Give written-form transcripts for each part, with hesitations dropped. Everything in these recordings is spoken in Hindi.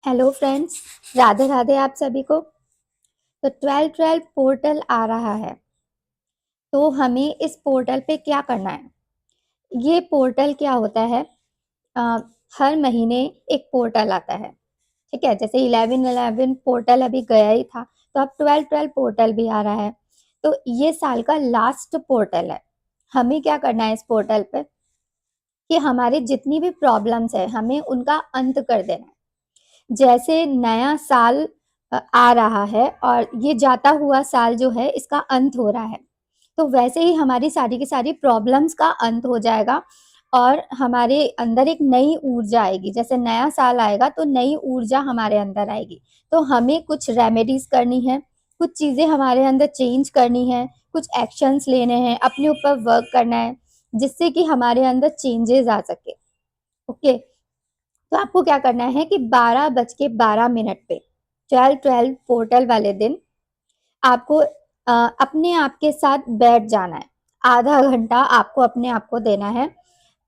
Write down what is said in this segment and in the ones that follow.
हेलो फ्रेंड्स, राधे राधे आप सभी को। तो 12-12 पोर्टल आ रहा है, तो हमें इस पोर्टल पे क्या करना है। ये पोर्टल क्या होता है, अ, हर महीने एक पोर्टल आता है। ठीक है, जैसे 11-11 पोर्टल अभी गया ही था, तो अब 12-12 पोर्टल भी आ रहा है। तो ये साल का लास्ट पोर्टल है। हमें क्या करना है इस पोर्टल पे कि हमारे जितनी भी प्रॉब्लम्स है हमें उनका अंत कर देना है। जैसे नया साल आ रहा है और ये जाता हुआ साल जो है इसका अंत हो रहा है, तो वैसे ही हमारी सारी की सारी प्रॉब्लम्स का अंत हो जाएगा और हमारे अंदर एक नई ऊर्जा आएगी। जैसे नया साल आएगा तो नई ऊर्जा हमारे अंदर आएगी। तो हमें कुछ रेमेडीज करनी है, कुछ चीजें हमारे अंदर चेंज करनी है, कुछ एक्शंस लेने हैं, अपने ऊपर वर्क करना है, जिससे कि हमारे अंदर चेंजेस आ सके। ओके, तो आपको क्या करना है कि 12:12 पे 12-12 पोर्टल वाले दिन आपको अपने आप के साथ बैठ जाना है। आधा घंटा आपको अपने आप को देना है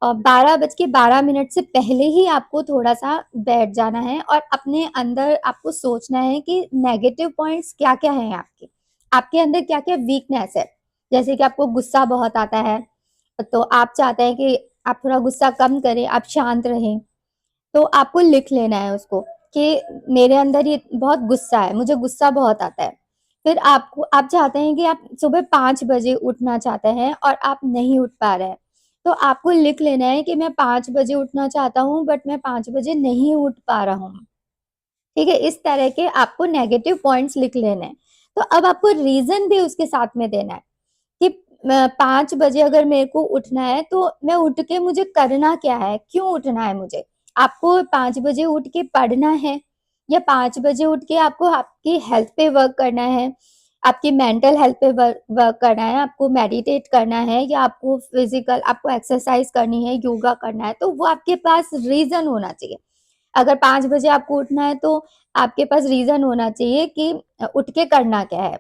और 12:12 से पहले ही आपको थोड़ा सा बैठ जाना है और अपने अंदर आपको सोचना है कि नेगेटिव पॉइंट्स क्या क्या हैं आपके आपके अंदर क्या क्या वीकनेस है। जैसे कि आपको गुस्सा बहुत आता है, तो आप चाहते हैं कि आप थोड़ा गुस्सा कम करें, आप शांत रहें। तो आपको लिख लेना है उसको कि मेरे अंदर ये बहुत गुस्सा है, मुझे गुस्सा बहुत आता है। फिर आपको आप चाहते हैं कि आप सुबह 5 बजे उठना चाहते हैं और आप नहीं उठ पा रहे हैं, तो आपको लिख लेना है कि मैं 5 बजे उठना चाहता हूँ बट मैं 5 बजे नहीं उठ पा रहा हूँ। ठीक है, इस तरह के आपको नेगेटिव पॉइंट्स लिख लेने हैं। तो अब आपको रीजन भी उसके साथ में देना है कि 5 बजे अगर मेरे को उठना है तो मैं उठ के मुझे करना क्या है, क्यों उठना है मुझे। आपको 5 बजे उठ के पढ़ना है या 5 बजे उठ के आपको आपकी हेल्थ पे वर्क करना है, आपकी मेंटल हेल्थ पे वर्क करना है, आपको मेडिटेट करना है या आपको फिजिकल आपको एक्सरसाइज करनी है, योगा करना है, तो वो आपके पास रीजन होना चाहिए। अगर 5 बजे आपको उठना है तो आपके पास रीजन होना चाहिए कि उठ के करना क्या है।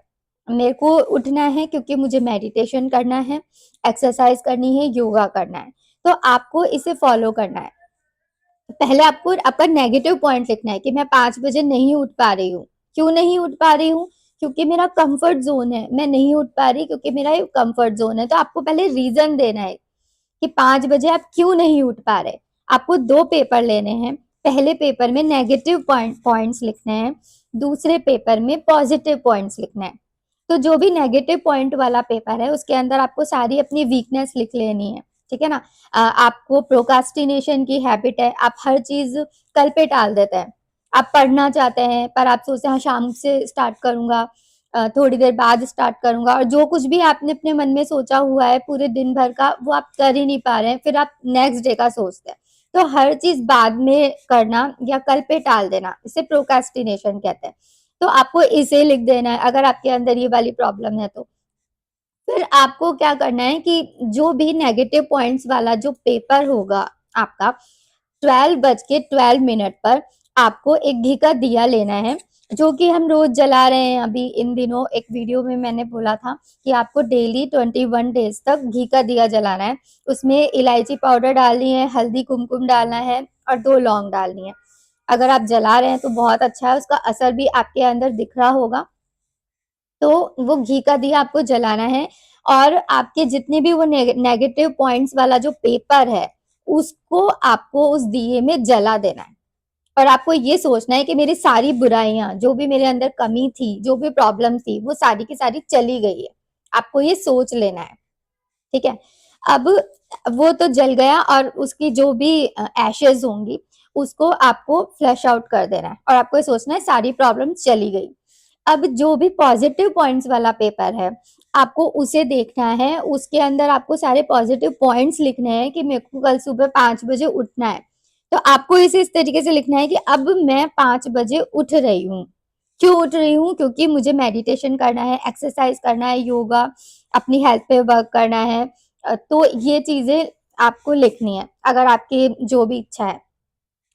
मेरे को उठना है क्योंकि मुझे मेडिटेशन करना है, एक्सरसाइज करनी है, योगा करना है। तो आपको इसे फॉलो करना है। पहले आपको अपन नेगेटिव पॉइंट लिखना है कि मैं 5 बजे नहीं उठ पा रही हूँ। क्यों नहीं उठ पा रही हूँ? क्योंकि मेरा कंफर्ट जोन है, मैं नहीं उठ पा रही क्योंकि मेरा ये कंफर्ट जोन है। तो आपको पहले रीजन देना है कि 5 बजे आप क्यों नहीं उठ पा रहे। आपको 2 पेपर लेने हैं। पहले पेपर में नेगेटिव पॉइंट्स लिखने हैं, दूसरे पेपर में पॉजिटिव पॉइंट्स लिखने हैं। तो जो भी नेगेटिव पॉइंट वाला पेपर है उसके अंदर आपको सारी अपनी वीकनेस लिख लेनी है। ठीक है ना। आपको प्रोकास्टिनेशन की हैबिट है, आप हर चीज कल पे टाल देते हैं। आप पढ़ना चाहते हैं पर आप सोचते हैं हाँ, शाम से स्टार्ट करूंगा, थोड़ी देर बाद स्टार्ट करूंगा, और जो कुछ भी आपने अपने मन में सोचा हुआ है पूरे दिन भर का वो आप कर ही नहीं पा रहे हैं, फिर आप नेक्स्ट डे का सोचते हैं। तो हर चीज बाद में करना या कल पे टाल देना, इसे प्रोकास्टिनेशन कहते हैं। तो आपको इसे लिख देना है अगर आपके अंदर ये वाली प्रॉब्लम है तो। फिर आपको क्या करना है कि जो भी नेगेटिव पॉइंट्स वाला जो पेपर होगा आपका, 12:12 पर आपको एक घी का दिया लेना है, जो कि हम रोज जला रहे हैं। अभी इन दिनों एक वीडियो में मैंने बोला था कि आपको डेली 21 डेज तक घी का दिया जलाना है। उसमें इलायची पाउडर डालनी है, हल्दी कुमकुम डालना है और 2 लौंग डालनी है। अगर आप जला रहे हैं तो बहुत अच्छा है, उसका असर भी आपके अंदर दिख रहा होगा। तो वो घी का दिया आपको जलाना है और आपके जितने भी वो नेगेटिव पॉइंट्स वाला जो पेपर है उसको आपको उस दिए में जला देना है। और आपको ये सोचना है कि मेरी सारी बुराइयां, जो भी मेरे अंदर कमी थी, जो भी प्रॉब्लम थी, वो सारी की सारी चली गई है। आपको ये सोच लेना है। ठीक है। अब वो तो जल गया और उसकी जो भी एशेज होंगी उसको आपको फ्लश आउट कर देना है और आपको ये सोचना है सारी प्रॉब्लम चली गई। अब जो भी पॉजिटिव पॉइंट्स वाला पेपर है आपको उसे देखना है, उसके अंदर आपको सारे पॉजिटिव पॉइंट्स लिखने हैं कि मेरे को कल सुबह 5 बजे उठना है। तो आपको इसे इस तरीके से लिखना है कि अब मैं 5 बजे उठ रही हूँ। क्यों उठ रही हूँ? क्योंकि मुझे मेडिटेशन करना है, एक्सरसाइज करना है, योगा, अपनी हेल्थ पे वर्क करना है। तो ये चीजें आपको लिखनी है अगर आपकी जो भी इच्छा है।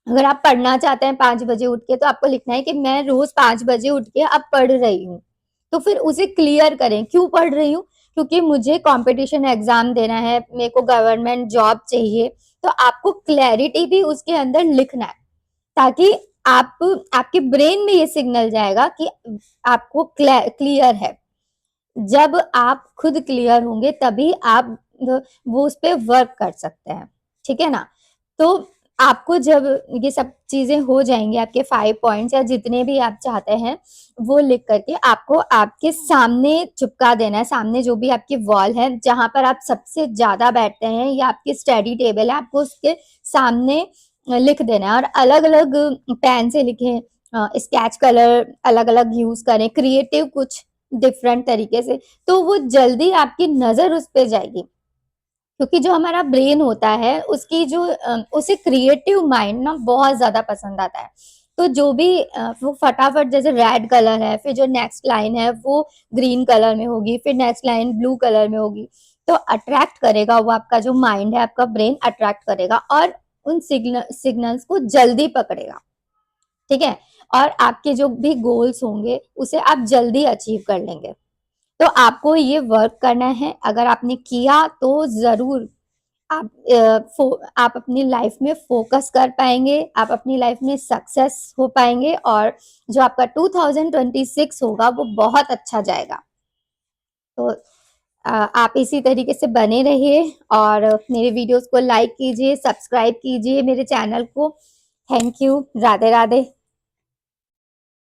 अगर आप पढ़ना चाहते हैं 5 बजे उठ के तो आपको लिखना है कि मैं रोज 5 बजे उठ के अब पढ़ रही हूँ। तो फिर उसे क्लियर करें, क्यों पढ़ रही हूँ? क्योंकि मुझे कंपटीशन एग्जाम देना है, मेरे को गवर्नमेंट जॉब चाहिए। तो आपको क्लैरिटी भी उसके अंदर लिखना है ताकि आपके ब्रेन में ये सिग्नल जाएगा कि आपको क्लियर है। जब आप खुद क्लियर होंगे तभी आप वो उस पे वर्क कर सकते हैं, ठीक है ना। तो आपको जब ये सब चीजें हो जाएंगी, आपके 5 पॉइंट्स या जितने भी आप चाहते हैं वो लिख करके आपको आपके सामने चिपका देना है। सामने जो भी आपकी वॉल है, जहां पर आप सबसे ज्यादा बैठते हैं या आपकी स्टडी टेबल है, आपको उसके सामने लिख देना है। और अलग अलग पेन से लिखें, स्केच कलर अलग अलग यूज करें, क्रिएटिव कुछ डिफरेंट तरीके से, तो वो जल्दी आपकी नजर उस पे जाएगी। क्योंकि जो हमारा ब्रेन होता है उसकी जो उसे क्रिएटिव माइंड ना बहुत ज्यादा पसंद आता है। तो जो भी वो फटाफट, जैसे रेड कलर है, फिर जो नेक्स्ट लाइन है वो ग्रीन कलर में होगी, फिर नेक्स्ट लाइन ब्लू कलर में होगी, तो अट्रैक्ट करेगा वो, आपका जो माइंड है, आपका ब्रेन अट्रैक्ट करेगा और उन सिग्नल्स को जल्दी पकड़ेगा, ठीक है। और आपके जो भी गोल्स होंगे उसे आप जल्दी अचीव कर लेंगे। तो आपको ये वर्क करना है। अगर आपने किया तो जरूर आप अपनी लाइफ में फोकस कर पाएंगे, आप अपनी लाइफ में सक्सेस हो पाएंगे, और जो आपका 2026 होगा वो बहुत अच्छा जाएगा। तो आप इसी तरीके से बने रहिए और मेरे वीडियोस को लाइक कीजिए, सब्सक्राइब कीजिए मेरे चैनल को। Thank you. राधे राधे।